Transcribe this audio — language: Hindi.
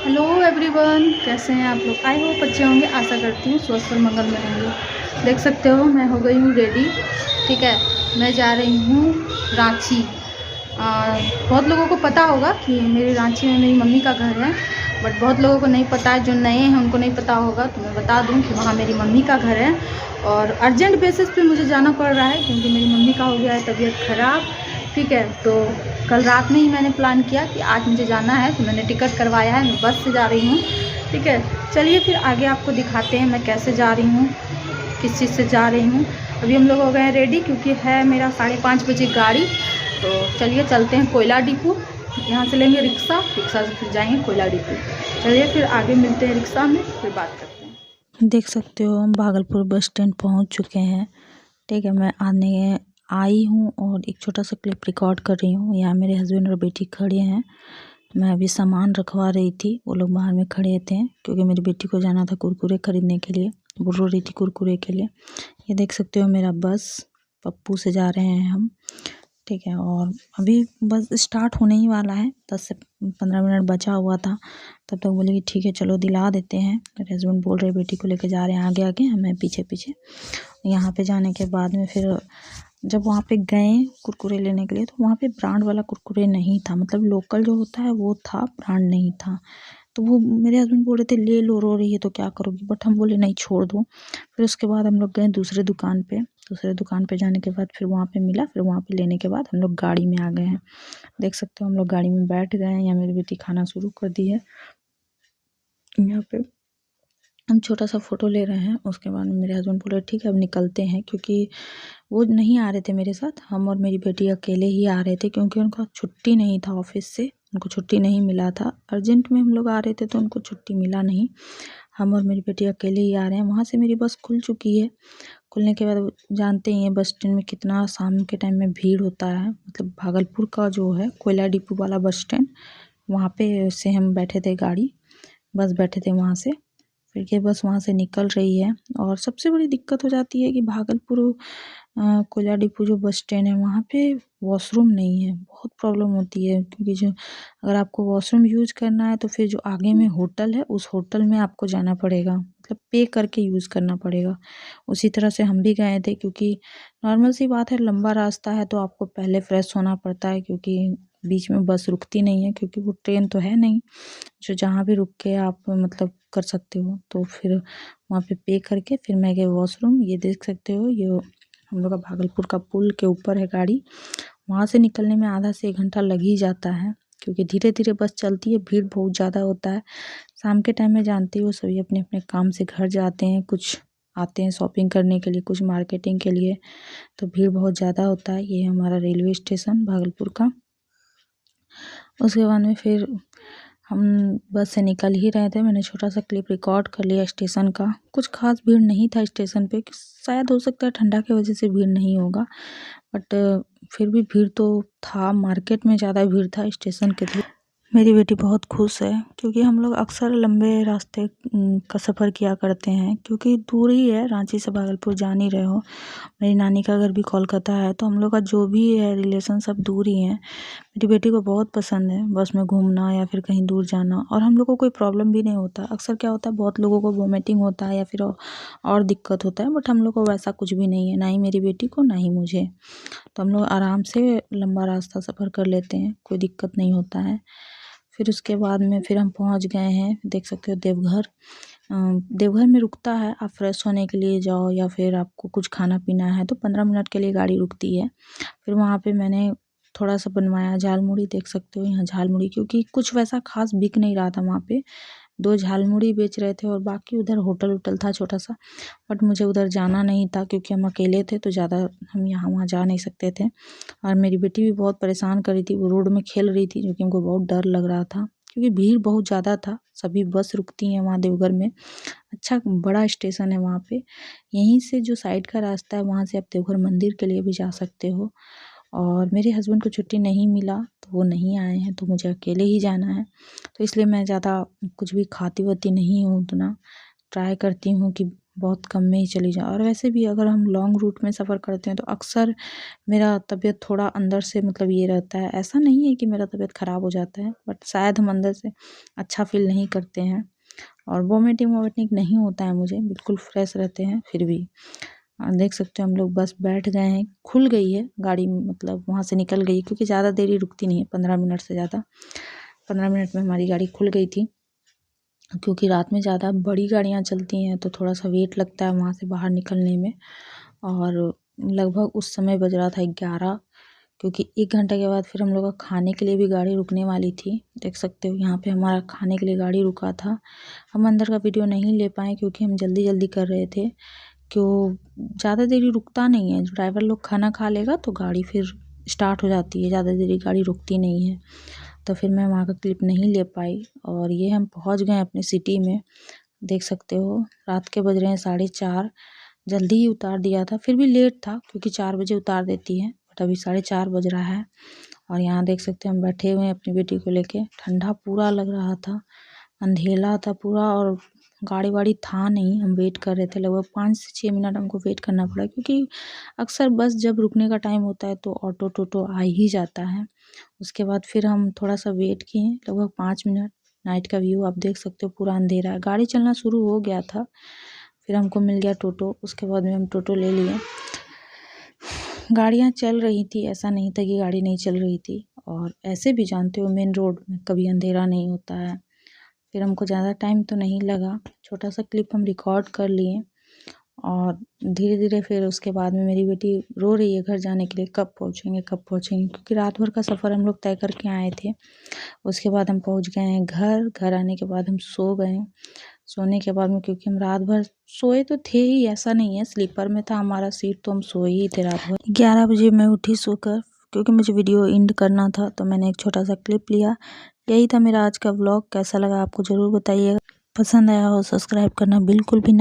हेलो एवरीवन, कैसे हैं आप लोग। आई होप अच्छे होंगे। आशा करती हूँ स्वस्थ और मंगल में होंगे। देख सकते हो मैं हो गई हूँ रेडी। ठीक है, मैं जा रही हूँ रांची। बहुत लोगों को पता होगा कि मेरी रांची में मेरी मम्मी का घर है, बट बहुत लोगों को नहीं पता है। जो नए हैं उनको नहीं पता होगा, तो मैं बता दूं कि वहाँ मेरी मम्मी का घर है। और अर्जेंट बेसिस पे मुझे जाना पड़ रहा है क्योंकि मेरी मम्मी का हो गया है तबीयत ख़राब। ठीक है, तो कल रात में ही मैंने प्लान किया कि आज मुझे जाना है, तो मैंने टिकट करवाया है। मैं बस से जा रही हूँ। ठीक है, चलिए फिर आगे आपको दिखाते हैं मैं कैसे जा रही हूँ, किस चीज़ से जा रही हूँ। अभी हम लोग हो गए हैं रेडी क्योंकि है मेरा 5:30 बजे गाड़ी। तो चलिए चलते हैं कोयला डिपो। यहाँ से लेंगे रिक्शा, रिक्शा से फिर जाएंगे कोयला डिपो। चलिए फिर आगे मिलते हैं रिक्शा में, फिर बात करते हैं। देख सकते हो हम भागलपुर बस स्टैंड पहुंच चुके हैं। ठीक है, मैं आने आई हूं और एक छोटा सा क्लिप रिकॉर्ड कर रही हूं। यहाँ मेरे हस्बैंड और बेटी खड़े हैं। मैं अभी सामान रखवा रही थी, वो लोग बाहर में खड़े थे क्योंकि मेरी बेटी को जाना था कुरकुरे खरीदने के लिए। वो रो रही थी कुरकुरे के लिए। ये देख सकते हो मेरा बस, पप्पू से जा रहे हैं हम। ठीक है, और अभी बस स्टार्ट होने ही वाला है, 10 से 15 मिनट बचा हुआ था। तब तक बोले कि ठीक है चलो दिला देते हैं। मेरे हस्बैंड बोल रहे बेटी को लेके जा रहे हैं आगे आगे, हमें पीछे पीछे। यहाँ पे जाने के बाद में फिर जब वहाँ पे गए कुरकुरे लेने के लिए, तो वहाँ पे ब्रांड वाला कुरकुरे नहीं था। मतलब लोकल जो होता है वो था, ब्रांड नहीं था। तो वो मेरे हस्बैंड बोल रहे थे ले लो, रो रही है तो क्या करोगी, बट हम बोले नहीं छोड़ दो। फिर उसके बाद हम लोग गए दूसरे दुकान पे। दूसरे दुकान पे जाने के बाद फिर वहाँ पे मिला, फिर वहाँ पे लेने के बाद हम लोग गाड़ी में आ गए हैं। देख सकते हो हम लोग गाड़ी में बैठ गए हैं। यहाँ मेरी बेटी खाना शुरू कर दी है। यहाँ पे हम छोटा सा फ़ोटो ले रहे हैं। उसके बाद में मेरे हस्बैंड बोले ठीक है अब निकलते हैं, क्योंकि वो नहीं आ रहे थे मेरे साथ। हम और मेरी बेटी अकेले ही आ रहे थे क्योंकि उनका छुट्टी नहीं था ऑफिस से, उनको छुट्टी नहीं मिला था। अर्जेंट में हम लोग आ रहे थे तो उनको छुट्टी मिला नहीं। हम और मेरी बेटी अकेले ही आ रहे हैं। वहाँ से मेरी बस खुल चुकी है। खुलने के बाद जानते ही हैं बस स्टैंड में कितना शाम के टाइम में भीड़ होता है। मतलब भागलपुर का जो है कोयला डिपो वाला बस स्टैंड, वहाँ पे से हम बैठे थे गाड़ी, बस बैठे थे वहाँ से। फिर ये बस वहाँ से निकल रही है। और सबसे बड़ी दिक्कत हो जाती है कि भागलपुर कोयला डिपो जो बस स्टैंड है वहाँ पे वॉशरूम नहीं है। बहुत प्रॉब्लम होती है क्योंकि जो अगर आपको वॉशरूम यूज़ करना है तो फिर जो आगे में होटल है उस होटल में आपको जाना पड़ेगा, मतलब पे करके यूज़ करना पड़ेगा। उसी तरह से हम भी गए थे क्योंकि नॉर्मल सी बात है, लंबा रास्ता है तो आपको पहले फ्रेश होना पड़ता है क्योंकि बीच में बस रुकती नहीं है, क्योंकि वो ट्रेन तो है नहीं जो जहाँ भी रुक के आप मतलब कर सकते हो। तो फिर वहाँ पे करके फिर मैं गई वॉशरूम। ये देख सकते हो ये हम लोग का भागलपुर का पुल के ऊपर है गाड़ी। वहाँ से निकलने में आधा से 1 घंटा लग ही जाता है क्योंकि धीरे धीरे बस चलती है, भीड़ बहुत ज़्यादा होता है। शाम के टाइम में जानती हो सभी अपने अपने काम से घर जाते हैं, कुछ आते हैं शॉपिंग करने के लिए, कुछ मार्केटिंग के लिए, तो भीड़ बहुत ज़्यादा होता है। ये हमारा रेलवे स्टेशन भागलपुर का। उसके बाद में फिर हम बस से निकल ही रहे थे। मैंने छोटा सा क्लिप रिकॉर्ड कर लिया स्टेशन का। कुछ खास भीड़ नहीं था स्टेशन पे, शायद हो सकता है ठंडा की वजह से भीड़ नहीं होगा, बट फिर भी भीड़ तो था। मार्केट में ज़्यादा भीड़ था स्टेशन के थ्रू। मेरी बेटी बहुत खुश है क्योंकि हम लोग अक्सर लंबे रास्ते का सफ़र किया करते हैं, क्योंकि दूर ही है, रांची से भागलपुर जान ही रहे हो। मेरी नानी का घर भी कोलकाता है, तो हम लोग का जो भी है रिलेशन सब दूर ही है। मेरी बेटी को बहुत पसंद है बस में घूमना या फिर कहीं दूर जाना, और हम लोग को कोई प्रॉब्लम भी नहीं होता। अक्सर क्या होता है बहुत लोगों को वोमिटिंग होता है या फिर और दिक्कत होता है, बट हम लोग को वैसा कुछ भी नहीं है, ना ही मेरी बेटी को ना ही मुझे। तो हम लोग आराम से लंबा रास्ता सफ़र कर लेते हैं, कोई दिक्कत नहीं होता है। फिर उसके बाद में फिर हम पहुंच गए हैं, देख सकते हो देवघर। देवघर में रुकता है, आप फ्रेश होने के लिए जाओ या फिर आपको कुछ खाना पीना है तो 15 मिनट के लिए गाड़ी रुकती है। फिर वहाँ पे मैंने थोड़ा सा बनवाया झालमुड़ी, देख सकते हो यहाँ झालमुड़ी, क्योंकि कुछ वैसा खास बिक नहीं रहा था वहाँ पे। 2 झालमुड़ी बेच रहे थे और बाकी उधर होटल वोटल था छोटा सा, बट मुझे उधर जाना नहीं था क्योंकि हम अकेले थे तो ज़्यादा हम यहाँ वहाँ जा नहीं सकते थे। और मेरी बेटी भी बहुत परेशान कर रही थी, वो रोड में खेल रही थी जो कि हमको बहुत डर लग रहा था क्योंकि भीड़ बहुत ज़्यादा था। सभी बस रुकती हैं वहाँ देवघर में। अच्छा बड़ा स्टेशन है वहाँ पे। यहीं से जो साइड का रास्ता है वहाँ से आप देवघर मंदिर के लिए भी जा सकते हो। और मेरे हस्बैंड को छुट्टी नहीं मिला तो वो नहीं आए हैं, तो मुझे अकेले ही जाना है। तो इसलिए मैं ज़्यादा कुछ भी खाती वाती नहीं हूँ, उतना ट्राई करती हूँ कि बहुत कम में ही चली जाऊँ। और वैसे भी अगर हम लॉन्ग रूट में सफ़र करते हैं तो अक्सर मेरा तबीयत थोड़ा अंदर से मतलब ये रहता है, ऐसा नहीं है कि मेरा तबीयत ख़राब हो जाता है, बट शायद हम अंदर से अच्छा फील नहीं करते हैं और वोमिटिंग नहीं होता है मुझे, बिल्कुल फ्रेश रहते हैं फिर भी। देख सकते हो हम लोग बस बैठ गए हैं, खुल गई है गाड़ी, मतलब वहाँ से निकल गई क्योंकि ज़्यादा देरी रुकती नहीं है, 15 मिनट से ज़्यादा। 15 मिनट में हमारी गाड़ी खुल गई थी क्योंकि रात में ज़्यादा बड़ी गाड़ियाँ चलती हैं तो थोड़ा सा वेट लगता है वहाँ से बाहर निकलने में। और लगभग उस समय बज रहा था 11, क्योंकि 1 घंटे के बाद फिर हम लोग का खाने के लिए भी गाड़ी रुकने वाली थी। देख सकते हो यहाँ पे हमारा खाने के लिए गाड़ी रुका था। हम अंदर का वीडियो नहीं ले पाए क्योंकि हम जल्दी कर रहे थे। क्यों ज़्यादा देरी रुकता नहीं है, ड्राइवर लोग खाना खा लेगा तो गाड़ी फिर स्टार्ट हो जाती है, ज़्यादा देरी गाड़ी रुकती नहीं है। तो फिर मैं वहाँ का क्लिप नहीं ले पाई और ये हम पहुँच गए अपनी सिटी में। देख सकते हो रात के बज रहे हैं 4:30, जल्दी ही उतार दिया था, फिर भी लेट था क्योंकि 4 बजे उतार देती है, बट अभी 4:30 बज रहा है। और यहाँ देख सकते हैं हम बैठे हुए हैं अपनी बेटी को लेके। ठंडा पूरा लग रहा था, अंधेला था पूरा और गाड़ी वाड़ी था नहीं। हम वेट कर रहे थे, लगभग 5 से 6 मिनट हमको वेट करना पड़ा क्योंकि अक्सर बस जब रुकने का टाइम होता है तो ऑटो टोटो आ ही जाता है। उसके बाद फिर हम थोड़ा सा वेट किए, लगभग 5 मिनट। नाइट का व्यू आप देख सकते हो, पूरा अंधेरा है। गाड़ी चलना शुरू हो गया था, फिर हमको मिल गया टोटो। उसके बाद में हम टोटो ले लिए। गाड़ियाँ चल रही थी, ऐसा नहीं था कि गाड़ी नहीं चल रही थी। और ऐसे भी जानते हो मेन रोड में कभी अंधेरा नहीं होता है। फिर हमको ज़्यादा टाइम तो नहीं लगा, छोटा सा क्लिप हम रिकॉर्ड कर लिए और धीरे फिर उसके बाद में मेरी बेटी रो रही है घर जाने के लिए, कब पहुँचेंगे क्योंकि रात भर का सफ़र हम लोग तय करके आए थे। उसके बाद हम पहुँच गए हैं घर आने के बाद हम सो गए। सोने के बाद में क्योंकि हम रात भर सोए तो थे ही, ऐसा नहीं है, स्लीपर में था हमारा सीट तो हम सोए ही थे रात भर। 11 बजे मैं उठी सोकर क्योंकि मुझे वीडियो एंड करना था, तो मैंने एक छोटा सा क्लिप लिया। यही था मेरा आज का व्लॉग। कैसा लगा आपको ज़रूर बताइएगा। पसंद आया हो सब्सक्राइब करना बिल्कुल भी ना